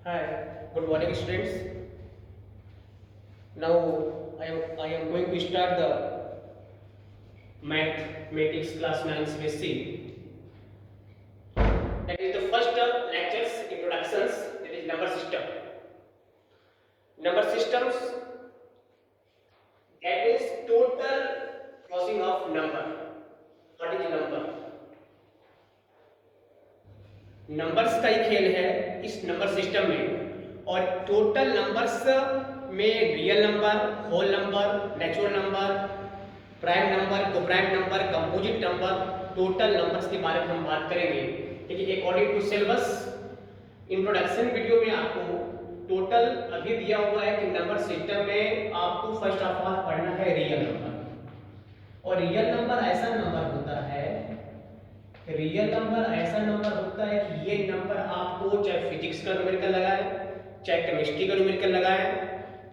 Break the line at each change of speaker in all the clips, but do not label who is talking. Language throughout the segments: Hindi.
Hi, good morning, students. Now I am going to start the mathematics class 9 space C. That is the first lectures introductions. That is number system. Number systems. That is total crossing of number. What is number? Numbers का ही खेल है इस नंबर सिस्टम में और टोटल नंबर्स में real number, whole number, natural number, prime number, coprime number, composite number, total numbers के बारे में हम बात करेंगे। ठीक है, according to syllabus introduction video में आपको टोटल अभी दिया हुआ है कि नंबर सिस्टम में आपको फर्स्ट ऑफ ऑल पढ़ना है रियल नंबर। और रियल नंबर ऐसा नंबर होता है, रियल नंबर ऐसा नंबर होता है कि ये नंबर आपको चाहे फिजिक्स का न्यूमेरिकल लगाए, चाहे केमिस्ट्री का न्यूमेरिकल लगाए,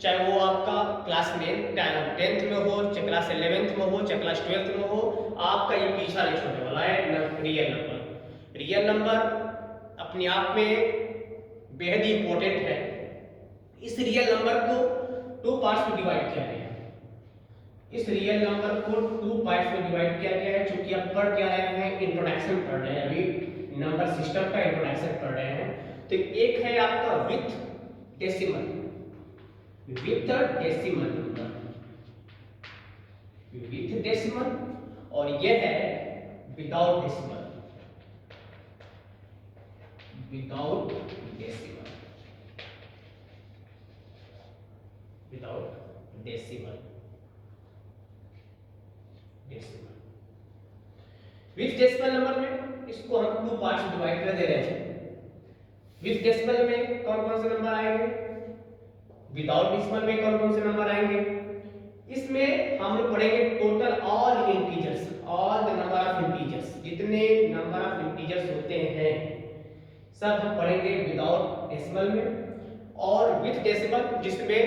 चाहे वो आपका क्लास में 10th में हो, चाहे क्लास 11th में हो, चाहे क्लास 12th में हो, आपका ये पीछा नहीं छोड़ने वाला है रियल नंबर। रियल नंबर अपने आप में बेहद ही इंपॉर्टेंट है। इस रियल नंबर को टू पार्ट्स में डिवाइड किया गया है। इस रियल नंबर को टू पार्ट्स में डिवाइड किया गया है। चूंकि आप पढ़ क्या रहे हैं, इंट्रोडक्शन पढ़ रहे हैं, अभी नंबर सिस्टम का इंट्रोडक्शन पढ़ रहे हैं। तो एक है आपका with decimal, with decimal number, with decimal, और ये है without decimal, without decimal, without decimal, decimal. With decimal number में इसको हम टू पार्ट्स में डिवाइड कर दे रहे हैं। विथ डेसिमल में कौन कौन से नंबर आएंगे, विदाउट डेसिमल में कौन कौन से नंबर आएंगे। इसमें हम लोग पढ़ेंगे total all integers, all the number of integers, जितने नंबर ऑफ इंटीजर्स होते हैं सब हम पढ़ेंगे विदाउट डेसिमल में। और विथ डेसिमल जिसमें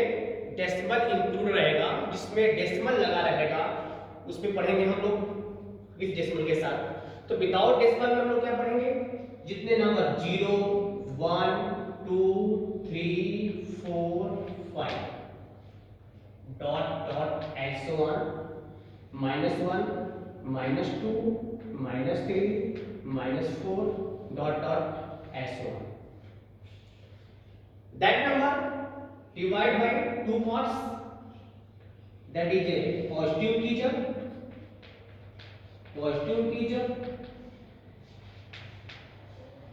डेसिमल इंक्लूड रहेगा, जिसमें डेसिमल लगा रहेगा, उसमें पढ़ेंगे हम लोग विथ डेसिमल के साथ। तो विदाउट डेसिमल में हम लोग क्या पढ़ेंगे, जितने number 0, 1, 2, 3, 4, 5 dot dot and so on, -1, -2, -3, -4 dot dot and so on. That number divide by two parts, that is a positive integer, positive integer,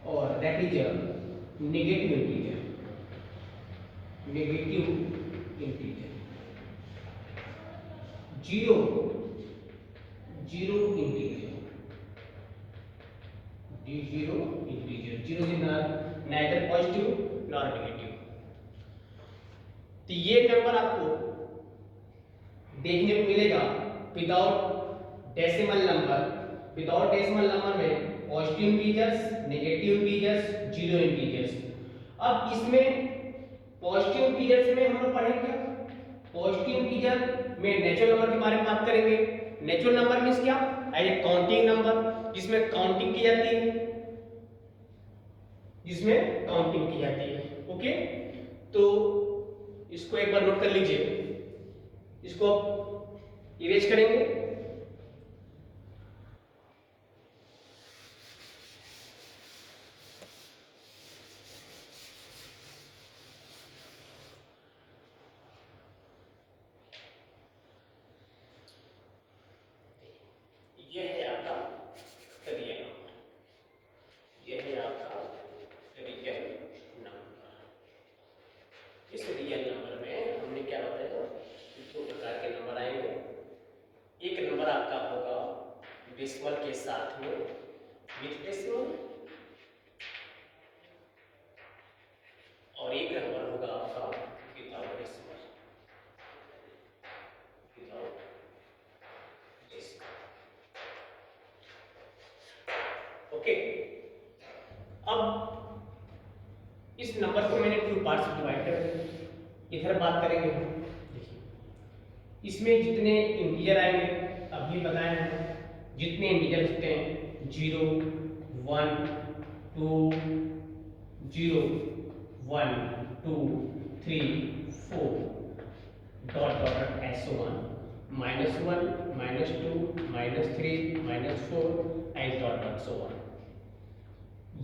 or that is a negative integer, negative integer। 0, 0 integer, 0 integer, 0 is neither positive nor negative। तो ये नंबर आपको देखने को मिलेगा without decimal number. Without decimal number में positive integers, negative integers, zero integers. अब इसमें पॉजिटिव इंटीजर्स में हम लोग पढ़ेंगे क्या, पॉजिटिव इंटीजर में नेचुरल नंबर के बारे में बात करेंगे। नेचुरल नंबर मींस क्या, एज ए काउंटिंग नंबर, जिसमें काउंटिंग की जाती है, जिसमें काउंटिंग की जाती है। ओके, तो इसको एक बार नोट कर लीजिए, इसको इरेज करेंगे। ये है आपका रियल नंबर, ये है आपका रियल नंबर। इस रियल नंबर में हमने क्या बताया, दो प्रकार के नंबर आएंगे। एक नंबर आपका होगा डेसिमल के साथ में विथ डेसिमल, और एक नंबर होगा आपका without decimal, without decimal. Okay, अब इस नंबर को मैंने टू पार्ट्स में डिवाइड कर दिया। इधर बात करेंगे हम, देखिए इसमें जितने इंटीजर आएंगे अभी बताए हैं, जितने इंटीजर होते हैं 0, 1, 2, 0, 1 2 3 4 डॉट डॉट ऐसो one -1 -2 -3 -4 and dot dot so one.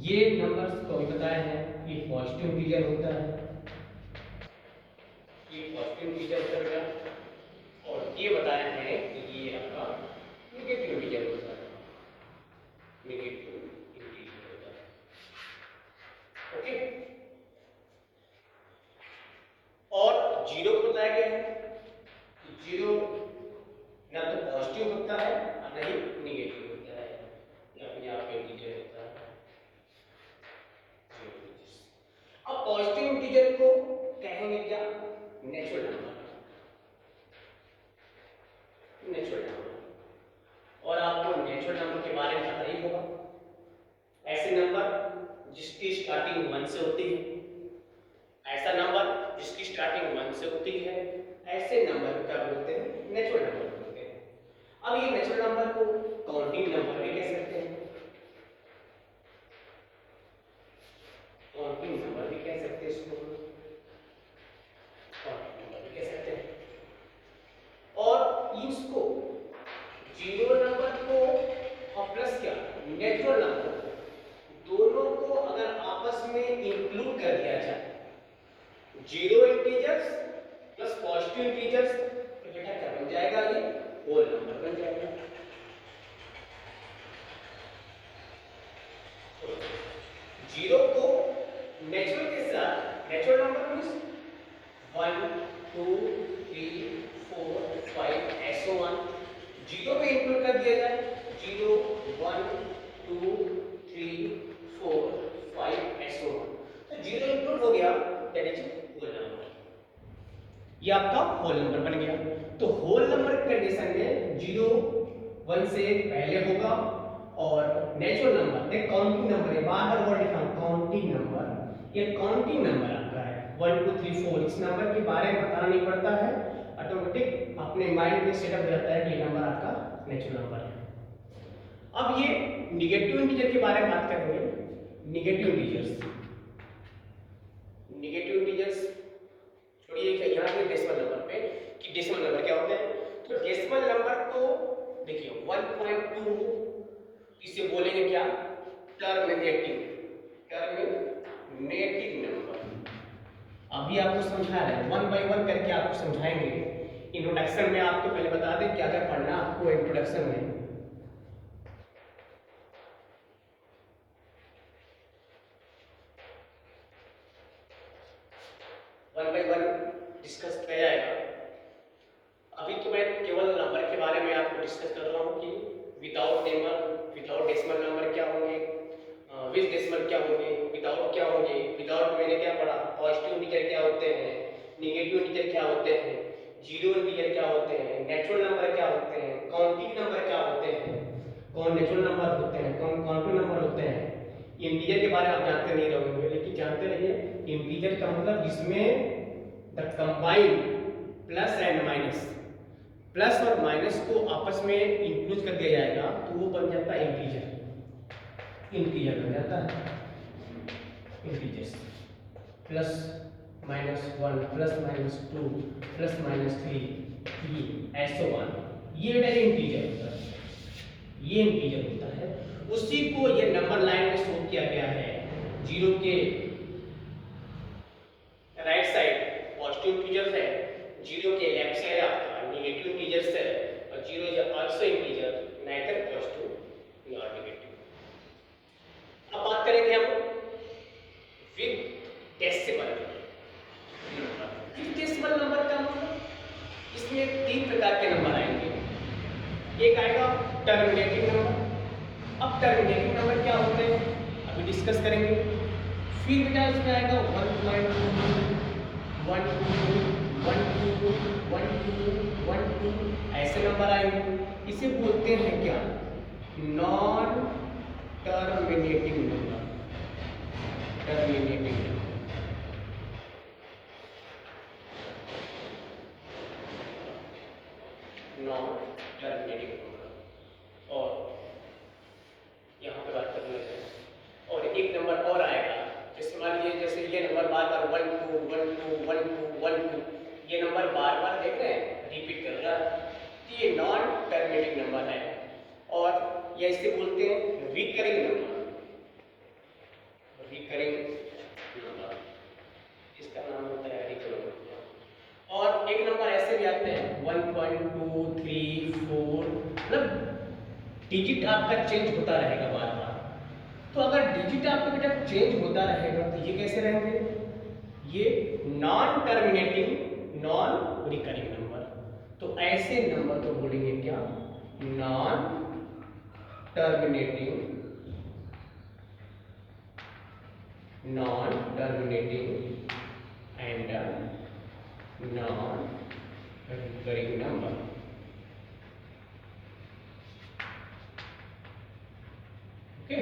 ये नंबर्स को भी बताया है ये पॉजिटिव इंटीजर होता है, ये पॉजिटिव इंटीजर होता है बेटा। और ये बताया है कि ये आपका नेगेटिव इंटीजर होता है, नेगेटिव इंटीजर होता है। ओके, और जीरो को बताया गया है कि जीरो ना तो पॉजिटिव होता है और ना ही नेगेटिव होता है, या फिर यहाँ पे इंटीजर होता है। अब पॉजिटिव इंटीजर को कहेंगे क्या? Natural number, natural number. और आपको नेचुरल नंबर के बारे में पता ही होगा, ऐसे नंबर जिसकी स्टार्टिंग 1 से होती है, ऐसा नंबर जिसकी स्टार्टिंग 1 से होती है, ऐसे नंबर क्या बोलते हैं? नेचुरल नंबर बोलते हैं। अब ये नेचुरल नंबर को काउंटिंग नंबर भी कह सकते हैं, काउंटिंग नंबर भी कह सकते हैं, इसको काउंटिंग नंबर भी कह सकते हैं। और इसको जीरो नंबर को और प्लस क्या नेचुरल नंबर को, दोनों को अगर आपस में इंक्लूड कर दिया जाए, zero integers plus positive integers, तो बेटा क्या बन जाएगा? ये होल नंबर बन जाएगा। जीरो को नेचुरल के साथ, नेचुरल नंबर मींस 1 2 3 4 5 ऐसो वन, जीरो पे इंक्लूड कर दिया जाए, 0 1 2 3 4 5 ऐसो वन, तो जीरो इंक्लूड हो गया, दैट इज होल नंबर। ये आपका होल नंबर बन गया। तो होल नंबर की कंडीशन में 0 1 से पहले होगा, और नेचुरल नंबर एक काउंटिंग नंबर है, बार बार वर्ड लिखा काउंटिंग नंबर, ये काउंटिंग नंबर आपका है 1 2 3 4। इस नंबर के बारे में बताना नहीं पड़ता है, ऑटोमेटिक अपने माइंड में सेटअप हो जाता है कि ये नंबर आपका नेचुरल नंबर है। अब ये नेगेटिव इंटीजर के बारे में बात करेंगे। नेगेटिव इंटीजर्स, नेगेटिव इंटीजर्स छोड़िए यहाँ पे डेसिमल नंबर पे, कि डेसिमल नंबर क्या होते हैं। तो डेसिमल नंबर को देखिए 1.2 इसे बोलेंगे क्या? Terminating, terminating number. अभी आपको समझा रहे हैं, 1 बाय 1 करके आपको समझाएंगे। इंट्रोडक्शन में आपको पहले बता दें क्या क्या पढ़ना आपको इंट्रोडक्शन में। वन बाय वन डिस्कस किया जाएगा। अभी तो मैं केवल नंबर के बारे में आपको डिस्कस कर रहा हूँ कि विदाउट डेसिमल नंबर क्या होंगे, विद डेसिमल क्या होंगे, विदाउट क्या होंगे। विदाउट मैंने क्या पढ़ा, पॉजिटिव इंटीजर क्या होते हैं, नेगेटिव इंटीजर क्या होते हैं, जीरो इंटीजर क्या होते हैं, नेचुरल नंबर क्या होते हैं, काउंटिंग नंबर क्या होते हैं, कौन नेचुरल नंबर होते हैं, कौन काउंटिंग नंबर होते हैं। इंटीजर के बारे में आप जानते नहीं रहोगे, लेकिन जानते रहिए इंटीजर का मतलब जिसमें the combined plus and minus, plus और माइनस को आपस में इंक्लूड कर दिया जाएगा तो वो बन जाता है इंटीजर, इंटीजर बन जाता है integers. Plus minus 1 plus minus 2 plus minus 3 ऐसो वन, ये बेटा इंटीजर होता है, ये इंटीजर होता है। उसी को ये नंबर लाइन में शो किया गया है। जीरो के राइट साइड पॉजिटिव इंटीजर्स है, जीरो के लेफ्ट साइड आपका नेगेटिव इंटीजर्स है, और zero is also integer, neither positive not negative. अब बात करेंगे हम with decimal number. With decimal number का मतलब इसमें 3 प्रकार के नंबर आएंगे। एक आएगा टर्मिनेटिंग नंबर। अब टर्मिनेटिंग नंबर क्या होते हैं अभी डिस्कस करेंगे। फिर बेटा इसमें आएगा 1.2 ऐसे नंबर आएंगे। इसे बोलते हैं क्या? Non terminating number, terminating number. Non terminating number. और यहाँ पे बात करने लगे, और एक नंबर और आएगा, जैसे मान लीजिए जैसे ये नंबर बार बार बार 1 2 1 2 1 2 1 2 ये नंबर बार बार देख रहे हैं रिपीट कर रहा है, तो ये नॉन टर्मिनेटिंग नंबर है। और या इसे बोलते हैं रिकरिंग नंबर, रिकरिंग नंबर, इसका नाम होता है रिकरिंग नंबर। और एक नंबर ऐसे भी आते हैं 1.2 3 4, मतलब डिजिट आपका चेंज होता रहेगा बार बार। तो अगर डिजिट आपका बेटा चेंज होता रहेगा तो ये कैसे रहेंगे, ये non terminating non recurring number. तो ऐसे नंबर को बोलेंगे क्या, non terminating and non recurring number. Okay,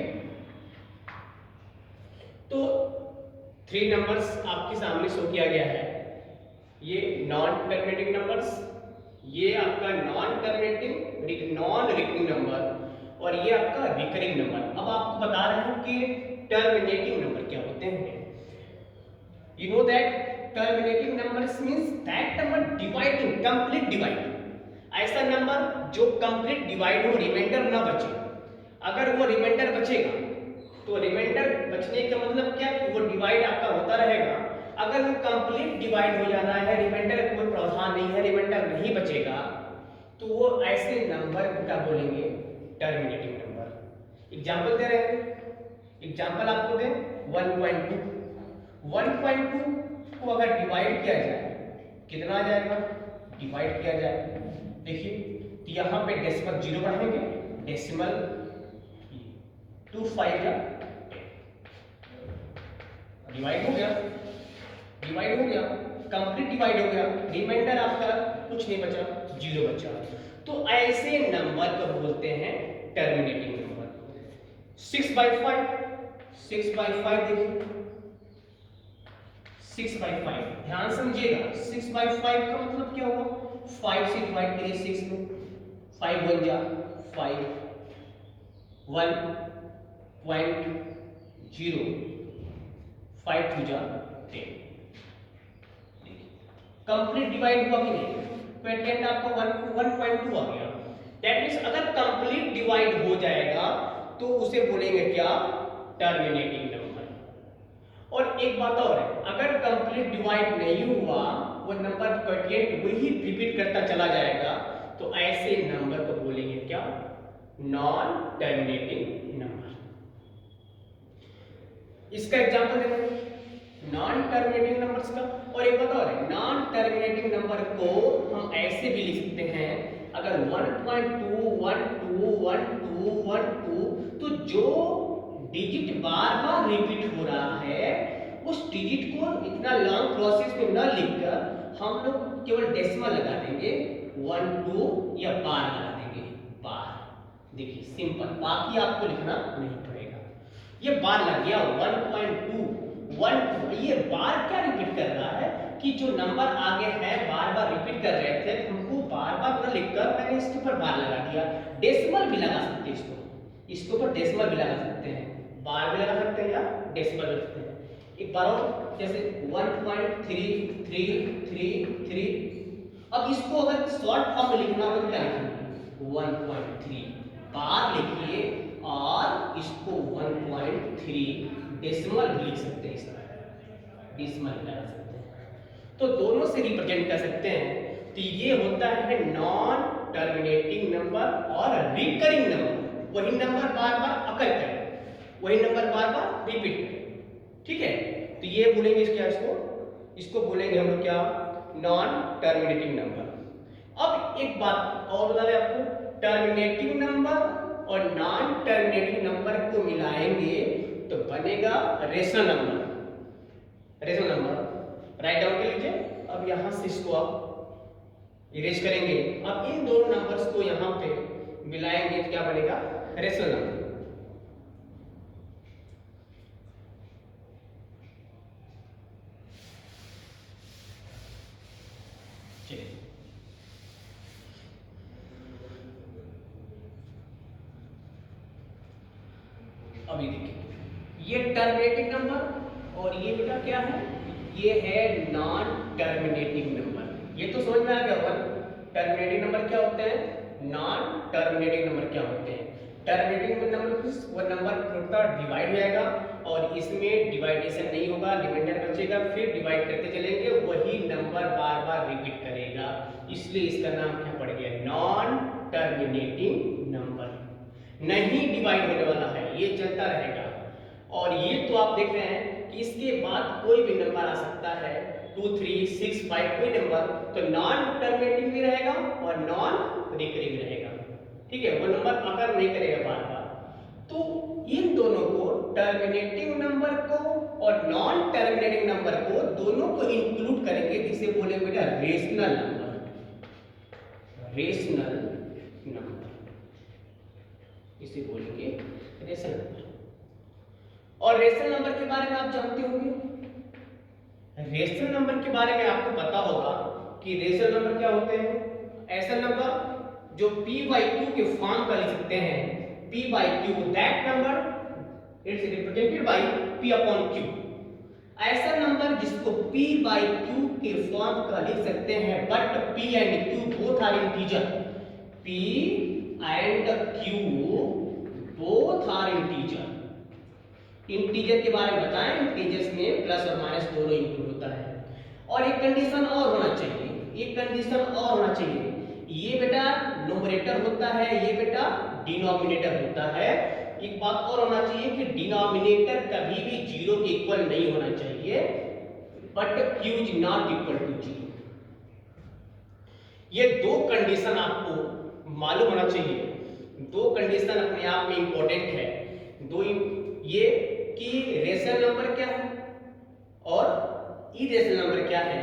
तो 3 नंबर्स आपके सामने शो किया गया है। ये नॉन टर्मिनेटिंग नंबर्स, ये आपका non terminating non recurring number, और ये आपका रिकरिंग नंबर। अब आपको बता रहे हैं कि टर्मिनेटिंग नंबर क्या होते हैं। You know that terminating numbers means that number dividing, complete divide, ऐसा नंबर जो कंप्लीट डिवाइड हो, रिमाइंडर ना बचे। अगर वो रिमाइंडर बचेगा तो रिमाइंडर बचने का मतलब क्या, कि वो डिवाइड आपका होता रहेगा। अगर वो कंप्लीट डिवाइड हो जाना है, रिमाइंडर का कोई प्रावधान नहीं है, रिमाइंडर नहीं बचेगा, तो वो ऐसे नंबर को क्या बोलेंगे, टर्मिनेटिंग नंबर। एग्जांपल दे रहे हैं, एग्जांपल आपको दे 1.2 को अगर डिवाइड किया जाए कितना आ जाएगा, डिवाइड किया जाए, देखिए तो यहाँ पे डेसिमल 0 बढ़ाएंगे, डेसिमल 2 5 या डिवाइड हो गया, डिवाइड हो गया, कंप्लीट डिवाइड हो गया, रिमाइंडर आपका कुछ नहीं बचा, 0 बचा। तो ऐसे नंबर को बोलते हैं टर्मिनेटिंग नंबर। 6/5, 6/5 देखिए, 6/5 ध्यान समझिएगा। 6/5 का मतलब क्या हुआ, 5 से डिवाइड करिए 6 में, 5 1 जा 5, 1.0, 5 2 जा 10। कंप्लीट डिवाइड हुआ कि नहीं, तो एट एंड आपको 1.2 आ गया। दैट मींस अगर कंप्लीट डिवाइड हो जाएगा तो उसे बोलेंगे क्या, टर्मिनेटिंग नंबर। और एक बात और है, अगर कंप्लीट डिवाइड नहीं हुआ, वो नंबर क्वोटिएंट वही रिपीट करता चला जाएगा, तो ऐसे नंबर को बोलेंगे क्या, नॉन टर्मिनेटिंग नंबर। इसका एग्जांपल देखो नॉन टर्मिनेटिंग नंबर्स का। और एक बात और है, नॉन टर्मिनेटिंग नंबर को हम ऐसे भी लिख सकते हैं, अगर 1.2 1 2 1 2 1 2, तो जो डिजिट बार बार रिपीट हो रहा है उस डिजिट को इतना लॉन्ग प्रोसेस में न लिखकर हम लोग केवल डेसिमल लगा देंगे, 1 2 या बार लगा देंगे, बार। देखिए सिंपल, बाकी आपको लिखना नहीं पड़ेगा। ये बार लग गया 1.2 1 2, ये बार क्या रिपीट कर रहा है कि जो नंबर आगे है बार बार रिपीट कर रहे थे, हमको बार बार न लिखकर मैंने इसके ऊपर बार लगा दिया। डेसिमल भी लगा सकते हैं, इसके ऊपर डेसिमल भी लगा सकते हैं, बार भी लगा सकते हैं या डेसिमल भी सकते हैं। एक बार और, जैसे 1.3333। अब इसको अगर शॉर्ट फॉर्म में लिखना हो तो क्या लिखेंगे, 1.3 बार लिखिए, और इसको 1.3 डेसिमल भी लिख सकते हैं, इस तरह डेसिमल लगा सकते हैं, तो दोनों से रिप्रेजेंट कर सकते हैं। तो ये होता है नॉन टर्मिनेटिंग नंबर और रिकरिंग नंबर। वही नंबर बार बार अकर करे, वही नंबर बार बार रिपीट करे, ठीक है। तो ये बोलेंगे क्या, इसको बोलेंगे हम लोग क्या, नॉन टर्मिनेटिंग नंबर। अब एक बात और बता दें आपको, टर्मिनेटिंग नंबर और नॉन टर्मिनेटिंग नंबर को मिलाएंगे तो बनेगा rational number. Rational number write down कर लीजिए। अब यहां से इसको आप इरेज करेंगे, अब इन दोनों नंबर्स को यहां पे मिलाएंगे तो क्या बनेगा, रेशनल नंबर। चलिए अभी देखिए, ये टर्मिनेटिंग नंबर और ये बेटा क्या है, ये है नॉन टर्मिनेटिंग नंबर। ये तो समझ में आ गया होगा। टर्मिनेटिंग नंबर क्या होते हैं, नॉन टर्मिनेटिंग नंबर क्या होते हैं। टर्मिनेटिंग नंबर वो नंबर टोटल डिवाइड हो जाएगा और इसमें डिवाइडेशन नहीं होगा, रिमाइंडर बचेगा, फिर डिवाइड करते चलेंगे, वही नंबर बार बार रिपीट करेगा, इसलिए इसका नाम क्या पड़ गया, नॉन टर्मिनेटिंग नंबर। नहीं डिवाइड होने वाला है, ये चलता रहेगा। और ये तो आप देख रहे हैं कि इसके बाद कोई भी नंबर आ सकता है, 2, 3, 6, 5 कोई नंबर, तो नॉन टर्मिनेटिंग भी रहेगा और नॉन रिकरिंग रहेगा। ठीक है, वो नंबर अगर नहीं करेगा बार बार। तो इन दोनों को, टर्मिनेटिंग नंबर को और नॉन टर्मिनेटिंग नंबर को, दोनों को इंक्लूड करेंगे, जिसे बोलेंगे बेटा रेशनल नंबर। रेशनल नंबर इसे बोलेंगे रेशनल नंबर। और रेशनल नंबर के बारे में आप जानते होंगे। रेशनल नंबर के बारे में आपको पता होगा कि रेशनल नंबर क्या होते हैं। ऐसा नंबर जो p/q के फॉर्म का लिख सकते हैं, p/q, that number it's represented by p/q। ऐसा नंबर जिसको p/q के फॉर्म का लिख सकते हैं, but p and q both are integer. p and q both are integer. Integer के बारे में बताएं, इंटीजर्स में प्लस और माइनस दोनों इंक्लूड होता है। और एक कंडीशन और होना चाहिए, एक कंडीशन और होना चाहिए, ये बेटा न्यूमरेटर होता है, ये बेटा डिनोमिनेटर होता है। एक बात और होना चाहिए कि डिनोमिनेटर कभी भी 0 के इक्वल नहीं होना चाहिए, but q is not equal to 0। ये दो कंडीशन आपको मालूम होना चाहिए। दो कंडीशन अपने आप में इंपॉर्टेंट है। ये कि रेशनल नंबर क्या है और इरेशनल नंबर क्या है।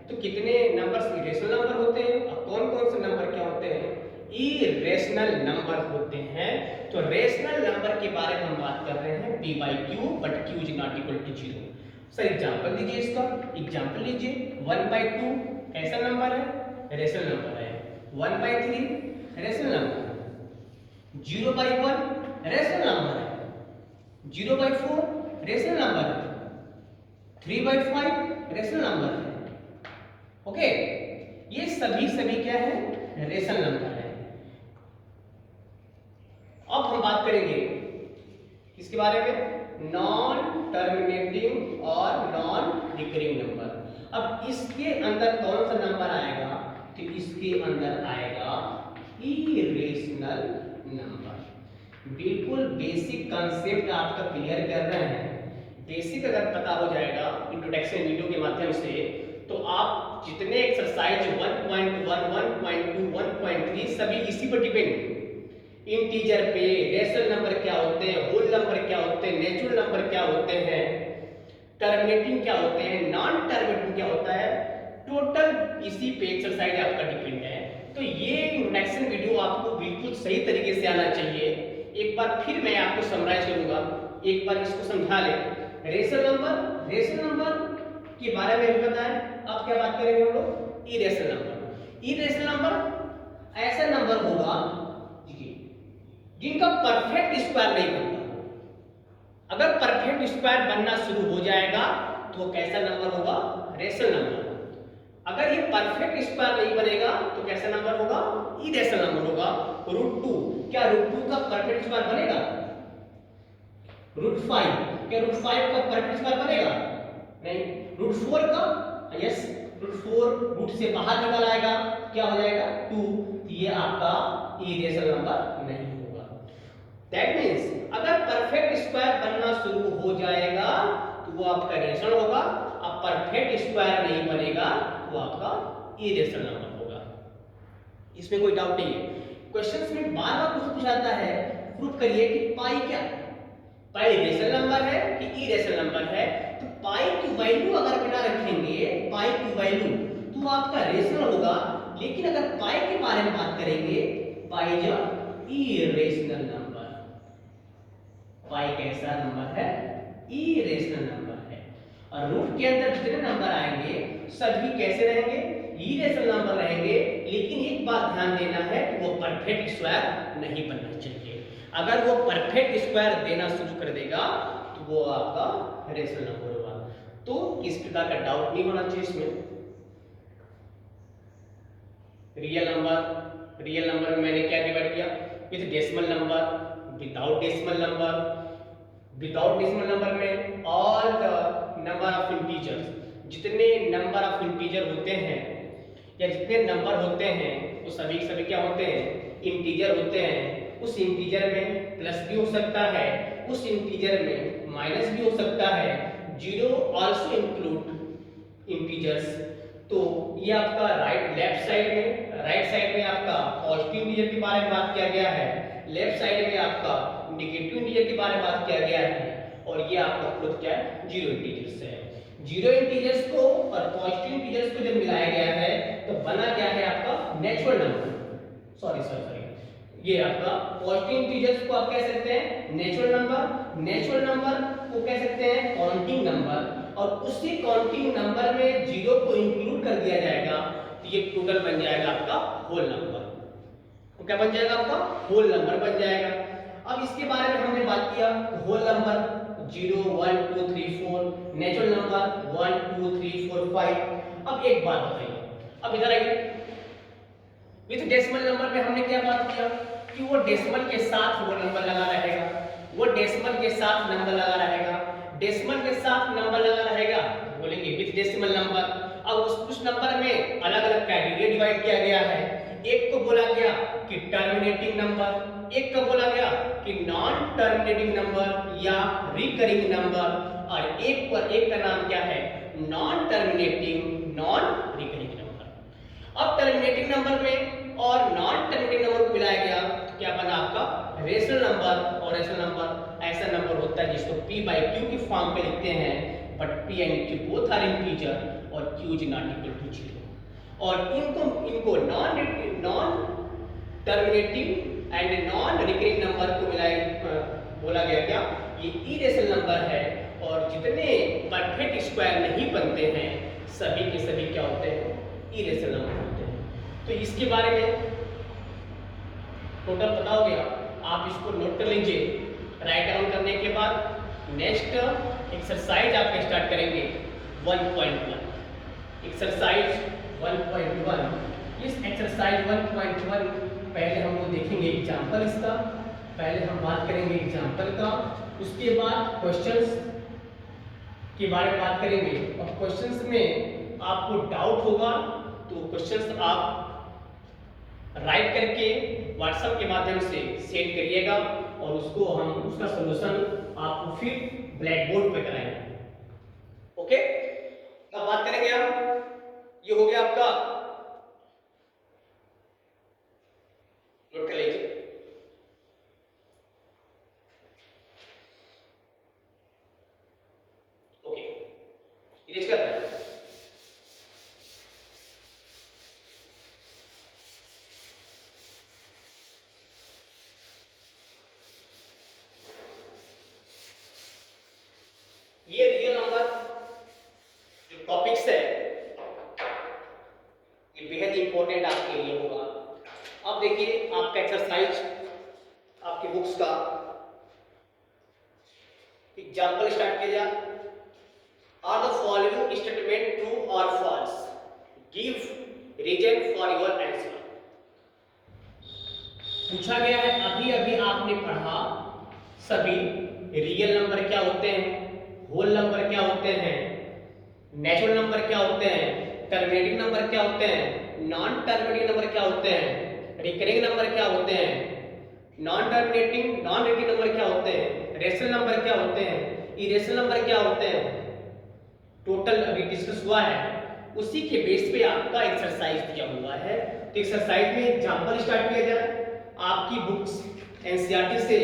तो कितने नंबर्स इरेशनल नंबर होते हैं और कौन कौन से नंबर क्या होते हैं, इरेशनल नंबर होते हैं। तो रेशनल नंबर के बारे में हम बात कर रहे हैं, p/q but q is not equal to 0। Sir example दीजिए इसका, एग्जांपल लीजिए। 1/2 कैसा नंबर है, रेशनल नंबर है। 1/3 रेशनल नंबर है। 0/1 रेशनल नंबर है। 0/4 रेशनल नंबर है। 3/5 रेशनल नंबर है। ओके, ये सभी क्या है, रेशनल नंबर है। अब हम बात करेंगे किसके बारे में, नॉन टर्मिनेटिंग और नॉन रिकरिंग नंबर। अब इसके अंदर कौन सा नंबर आएगा, तो इसके अंदर आएगा इरेशनल नंबर। बिल्कुल बेसिक कंसेप्ट आपका क्लियर कर रहे हैं। बेसिक अगर पता हो जाएगा इंट्रोडक्शन वीडियो के माध्यम से, तो आप जितने एक्सरसाइज 1.1, 1.2, 1.3 सभी इसी पर डिपेंड, इंटीजर पे, रेशनल नंबर क्या होते हैं, होल नंबर क्या होते हैं, नेचुरल नंबर क्या होते हैं, टर्मिनेटिंग क्या होते हैं, नॉन टर्मिनेटिंग क्या होता है, टोटल इसी पे एक्सरसाइज आपका डिपेंड है। तो ये इंट्रोडक्शन वीडियो आपको बिल्कुल सही तरीके से आना चाहिए। एक बार फिर मैं आपको समराइज करूंगा, एक बार इसको समझा ले। रेशनल नंबर के बारे में भी बताएं। अब क्या बात करेंगे हम लोग, इरेशनल नंबर। इरेशनल नंबर ऐसा नंबर होगा जिनका परफेक्ट स्क्वायर नहीं बनता। अगर परफेक्ट स्क्वायर बनना शुरू हो जाएगा तो कैसा नंबर होगा, रेशनल नंबर। अगर ये परफेक्ट स्क्वायर नहीं बनेगा तो कैसा नंबर होगा, इरेशनल नंबर होगा। √2, क्या √2 का परफेक्ट स्क्वायर बनेगा? √5, क्या √5 का परफेक्ट स्क्वायर बनेगा? नहीं। √4 का, यस, √4 रूट से बाहर निकल आएगा, क्या हो जाएगा, 2। ये आपका इरेशनल नंबर नहीं होगा। दैट मींस अगर परफेक्ट स्क्वायर बनना शुरू हो जाएगा तो वो आपका रेशनल होगा, अब परफेक्ट स्क्वायर नहीं बनेगा तो आपका इरेशनल नंबर होगा। इसमें कोई डाउट नहीं है। क्वेश्चंस में बार बार पूछ जाता है, प्रूफ करिए कि पाई क्या है, पाई रेशनल नंबर है कि इरेशनल नंबर है। तो पाई की वैल्यू अगर बिना रखेंगे, पाई की वैल्यू, तो आपका रेशनल होगा। लेकिन अगर पाई के बारे में बात करेंगे, पाई इज इरेशनल नंबर। पाई कैसा नंबर है, इरेशनल नंबर है। और रूट के अंदर जितने नंबर आएंगे सभी कैसे रहेंगे, इरेशनल नंबर रहेंगे। लेकिन एक बात ध्यान देना है कि वो परफेक्ट स्क्वायर नहीं बनना चाहिए। अगर वो परफेक्ट स्क्वायर देना शुरू कर देगा तो वो आपका रेशनल नंबर होगा। तो किस प्रकार का डाउट नहीं होना चाहिए इसमें। रियल नंबर में मैंने क्या डिवाइड किया, with decimal number, without decimal number. Without decimal number में all the number of integers, जितने नंबर ऑफ इंटीजर होते हैं या जितने नंबर होते हैं वो सभी सभी क्या होते हैं, इंटीजर होते हैं। उस इंटीजर में प्लस भी हो सकता है, उस इंटीजर में माइनस भी हो सकता है। Zero also include integers. तो ये आपका लेफ्ट साइड में आपका पॉजिटिव इंटीजर के बारे में बात किया गया है, लेफ्ट साइड में आपका नेगेटिव इंटीजर के बारे में बात किया गया है, और ये आपका खुद क्या है, जीरो इंटीजर्स है। जीरो इंटीजर्स को और पॉजिटिव इंटीजर्स को जब मिलाया गया है तो बना क्या है आपका नेचुरल नंबर। सॉरी ये आपका पॉजिटिव इंटीजर्स को आप कह सकते हैं नेचुरल नंबर को कह सकते हैं काउंटिंग नंबर, और उसी काउंटिंग नंबर में जीरो को इंक्लूड कर दिया जाएगा तो ये टोटल बन जाएगा आपका होल नंबर। तो क्या बन जाएगा आपका होल नंबर बन जाएगा। अब इसके बारे में हमने बात किया, होल नंबर 0 1 2 3 4, नेचुरल नंबर 1 2 3 4 5। अब एक बात बताइए, अब इधर आइए, विद डेसिमल नंबर में हमने क्या बात किया कि वो डेसिमल के साथ वो नंबर लगा रहेगा, वो डेसिमल के साथ नंबर लगा रहेगा, डेसिमल के साथ नंबर लगा रहेगा, बोलेंगे विद डेसिमल नंबर। अब उस नंबर में अलग अलग कैटेगरी डिवाइड किया गया है। एक को बोला गया कि टर्मिनेटिंग नंबर, एक को बोला गया कि नॉन टर्मिनेटिंग नंबर या रिकरिंग नंबर, और एक का नाम क्या है, non terminating non recurring number. अब टर्मिनेटिंग नंबर में और नॉन टर्मिनेटिंग नंबर को मिलाया गया तो क्या बना आपका रेशनल नंबर। और रेशनल नंबर ऐसा नंबर होता है जिसको p by q की फॉर्म पे लिखते हैं, but p and q both are integer और q is not equal to 0। और इनको non terminating and non recurring number को बोला गया क्या, ये इरेशनल नंबर है। और जितने परफेक्ट स्क्वायर नहीं बनते हैं सभी के सभी क्या होते हैं, इरेशनल नंबर होते हैं। तो इसके बारे में टोटल पता हो गया, आप इसको नोट कर लीजिए। राइट डाउन करने के बाद नेक्स्ट एक्सरसाइज आप स्टार्ट करेंगे 1.1। एक्सरसाइज 1.1, इस एक्सरसाइज 1.1 पहले हम वो देखेंगे एग्जांपल इसका, पहले हम बात करेंगे एग्जांपल का, उसके बाद क्वेश्चंस के बारे में बात करेंगे। और क्वेश्चंस में आपको डाउट होगा तो क्वेश्चंस आप राइट करके व्हाट्सएप के माध्यम से सेंड करिएगा, और उसका सॉल्यूशन आपको फिर ब्लैक बोर्ड पे कराएंगे। ओके, अब बात करेंगे हम, ये हो गया आपका, नोट कर लीजिए। ओके, इरेज कर रहे हैं। ये रियल नंबर जो टॉपिक्स है ये बेहद इंपॉर्टेंट आपके लिए होगा। अब देखिए आपका एक्सरसाइज आपकी बुक्स का एग्जांपल स्टार्ट किया जाए। Are the following statement true और false, give reason for your answer. पूछा गया है, अभी अभी आपने पढ़ा सभी रियल नंबर क्या होते हैं, होल नंबर क्या होते हैं, नेचुरल नंबर क्या होते हैं, टर्मिनेटिंग नंबर क्या होते हैं, नॉन टर्मिनेटिंग नंबर क्या होते हैं, रिकरिंग नंबर क्या होते हैं, non terminating non recurring number क्या होते हैं, रेशनल नंबर क्या होते हैं, इरेशनल नंबर क्या होते हैं, टोटल अभी डिस्कस हुआ है। उसी के बेस पे आपका एक्सरसाइज दिया हुआ है। तो एक्सरसाइज में एग्जांपल स्टार्ट किया जाए। आपकी बुक्स एनसीईआरटी से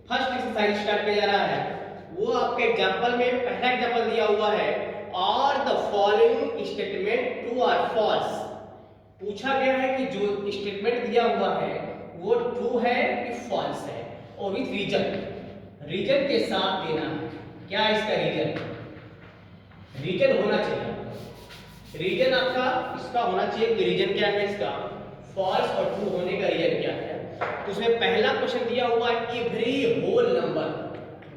फर्स्ट एक्सरसाइज स्टार्ट किया जा रहा है। वो आपके एग्जांपल में पहला एग्जांपल दिया हुआ है, are the following statement true और फॉल्स। पूछा गया है कि जो स्टेटमेंट दिया हुआ है वो ट्रू है कि फॉल्स है, और विथ रीजन के साथ देना है। क्या है इसका रीजन, रीजन होना चाहिए। रीजन आपका इसका होना चाहिए कि रीजन क्या है इसका, फॉल्स और ट्रू होने का रीजन क्या है। तो उसमें पहला क्वेश्चन दिया हुआ है एवरी होल नंबर,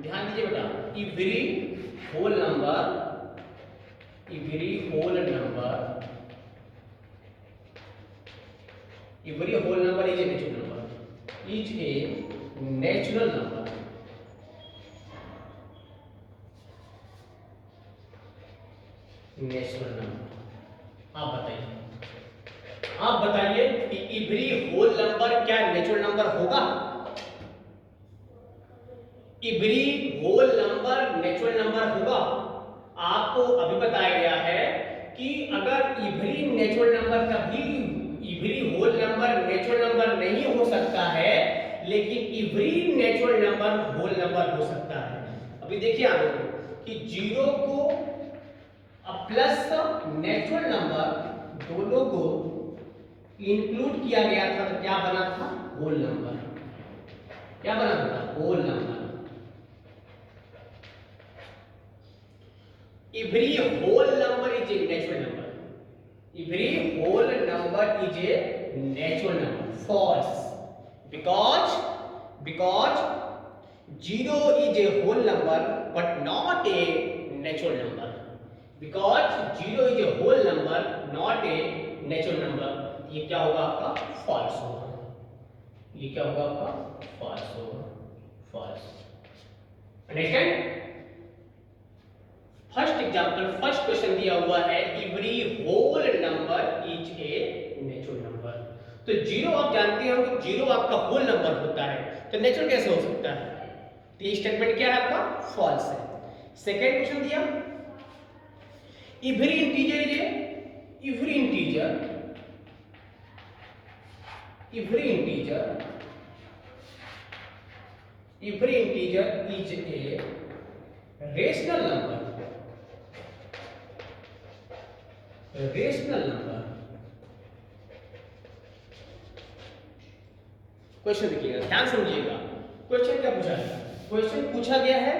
ध्यान दीजिए बेटा, every whole number every whole number is a natural number, is a natural number. Natural number. आप बताइए कि एवरी होल नंबर क्या नेचुरल नंबर होगा? Every whole number natural number होगा? आपको अभी बताया गया है कि अगर एवरी नेचुरल नंबर कभी every whole number natural number नहीं हो सकता है, लेकिन every natural number whole number हो सकता है। अभी देखिए आप कि जीरो को प्लस नेचुरल नंबर दोनों को इंक्लूड किया गया था तो क्या बना था? Whole number. क्या बना था? Whole number. Every whole number is a natural number. Every whole number is a natural number. False. Because zero is a whole number but not a natural number. Because zero is a whole number, not a natural number. ये क्या होगा आपका? फॉल्स होगा। ये क्या होगा आपका? फॉल्स होगा। False. Understand? First example, first question दिया हुआ है every whole number is a natural number. तो जीरो आप जानते हो कि जीरो आपका होल नंबर होता है, तो नेचुरल कैसे हो सकता है? तो ये स्टेटमेंट क्या है आपका? फॉल्स है। सेकेंड क्वेश्चन दिया every integer is a every integer is a rational number। Question देखिएगा, ध्यान समझिएगा। क्वेश्चन क्या पूछा है? क्वेश्चन पूछा गया है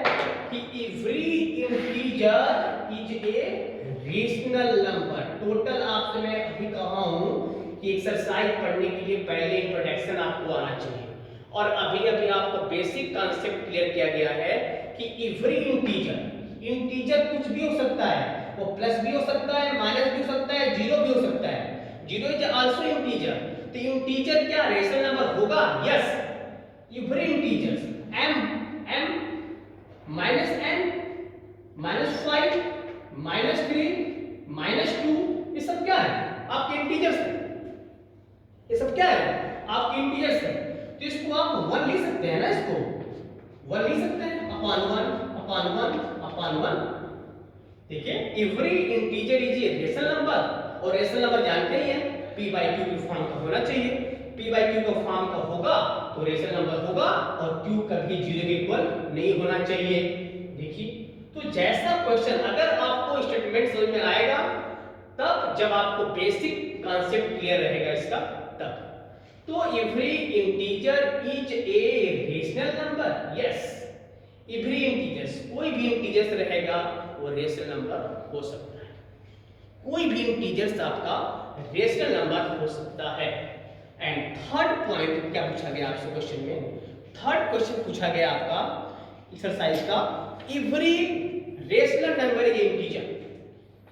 कि every integer is a rational number. Total आपसे मैं अभी कहा हूं कि एक्सरसाइज पढ़ने के लिए पहले इंट्रोडक्शन आपको आना चाहिए, और अभी आपको बेसिक कॉन्सेप्ट क्लियर किया गया है कि एवरी इंटीजर कुछ भी हो सकता है, वो प्लस भी हो सकता है, माइनस भी हो सकता है, जीरो भी हो सकता है। Zero is also integer. तो इंटीजर क्या रेशनल नंबर होगा? Yes. Every integers m -n -5 -3 -2 ये सब क्या है? आपके इंटीजर्स है। ये सब क्या है? आपके इंटीजर्स है। तो इसको आप 1 लिख सकते हैं ना, इसको 1 लिख सकते हैं अपॉन 1 ठीक है। Every integer is a rational number, और रेशनल नंबर जानते ही हैं p by q के फॉर्म का होना चाहिए। p by q का फॉर्म का होगा तो रेशनल नंबर होगा, और q कभी 0 के इक्वल नहीं होना चाहिए। देखिए, तो जैसा क्वेश्चन अगर आपको स्टेटमेंट समझ में आएगा तब, जब आपको बेसिक कॉन्सेप्ट क्लियर रहेगा इसका तब। तो every integer is a rational number. Yes, every integers, कोई भी इंटीजर्स रहेगा वो रेशनल नंबर हो सकता है। कोई भी इंटीजर्स आपका रेशनल नंबर हो सकता है। एंड थर्ड पॉइंट क्या पूछा गया आपसे क्वेश्चन में? थर्ड क्वेश्चन पूछा गया आपका एक्सरसाइज का, every rational number is integer.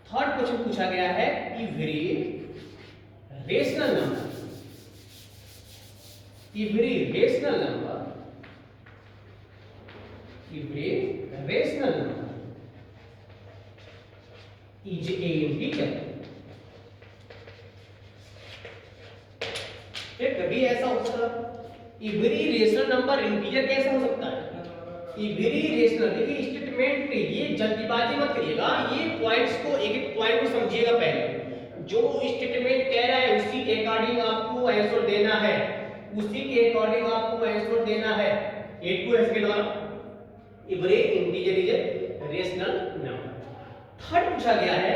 Third question पूछा गया है every rational number is a integer. कभी ऐसा हो सकता है एवरी रेशनल नंबर इंटीजर कैसे हो सकता है? एवरी रेशनल, देखिए स्टेटमेंट, ये जल्दीबाजी मत करिएगा, ये पॉइंट्स को एक एक पॉइंट को समझिएगा पहले। जो स्टेटमेंट कह रहा है उसी के अकॉर्डिंग आपको आंसर देना है, उसी के अकॉर्डिंग आपको आंसर देना है। A to S के द्वारा every integer is a rational number. Third पूछा गया है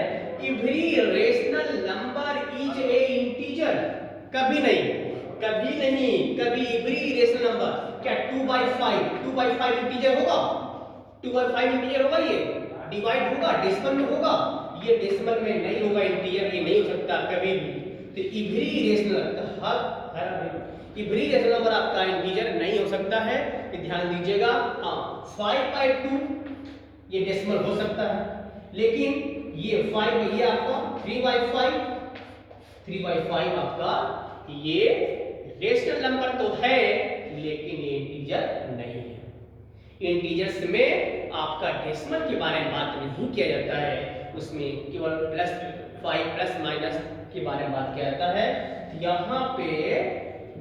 every rational number is a integer. कभी नहीं, कभी एवरी रेशनल नंबर क्या 2/5 इंटीजर होगा? 2/5 इंटीजर होगा? ये डिवाइड होगा, डेसिमल में होगा? ये डेसिमल में नहीं होगा इंटीजर, ये नहीं हो सकता कभी भी। तो एवरी रेशनल नंबर आपका इंटीजर नहीं हो सकता है, ये ध्यान दीजिएगा। हाँ, 5/2 ये डेसिमल हो सकता है, लेकिन ये 5, ये आपका 3/5, 3/5 आपका ये रेशनल नंबर तो है लेकिन ये इंटीजर नहीं है। इंटीजर्स में आपका डेसिमल के बारे में बात नहीं किया जाता है, उसमें केवल +5 प्लस माइनस के बारे में बात किया जाता है। यहाँ पे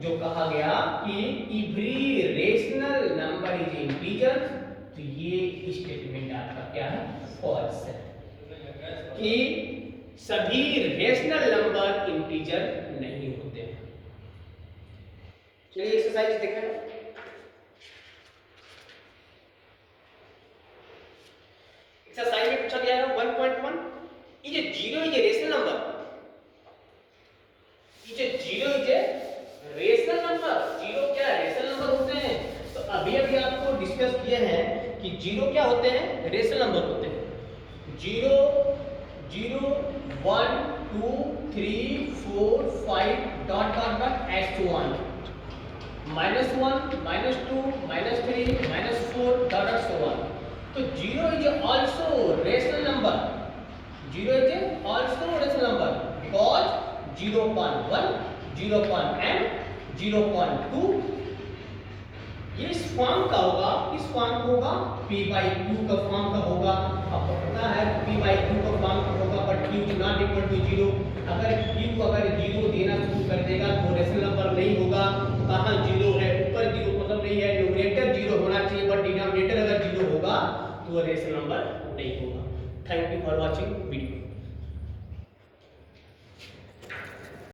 जो कहा गया कि every rational number is integer, तो ये स्टेटमेंट आपका क्या है, फॉल्स है कि सभी रेशनल नंबर इंटीजर नहीं होते हैं। चलिए एक्सरसाइज देखें। एक्सरसाइज में पूछा गया है 1.1 is a zero is a rational number, is A zero is a rational number. Zero क्या रेशनल नंबर होते हैं? तो अभी आपको डिस्कस किए हैं कि जीरो क्या होते हैं, रेशनल नंबर होते हैं। 0 0 1 2 3 4 5 dot dot dot x1 -1 -2 -3 -4 dot dot so on। तो 0 is also rational number, 0 is also rational number because 0.1 0.m 0.2 ये इस फॉर्म का होगा, इस फॉर्म को होगा p/q का फॉर्म का होगा। आपको पता है p/q का फॉर्म का होगा, but q is not equal to 0। अगर q अगर 0 देना शुरू कर देगा तो रेशनल नंबर नहीं होगा। तो कहाँ 0 है, ऊपर 0 मतलब नहीं है, न्यूमरेटर 0 होना चाहिए, बट डिनोमिनेटर अगर 0 होगा तो रेशनल नंबर नहीं होगा। Thank you for watching video.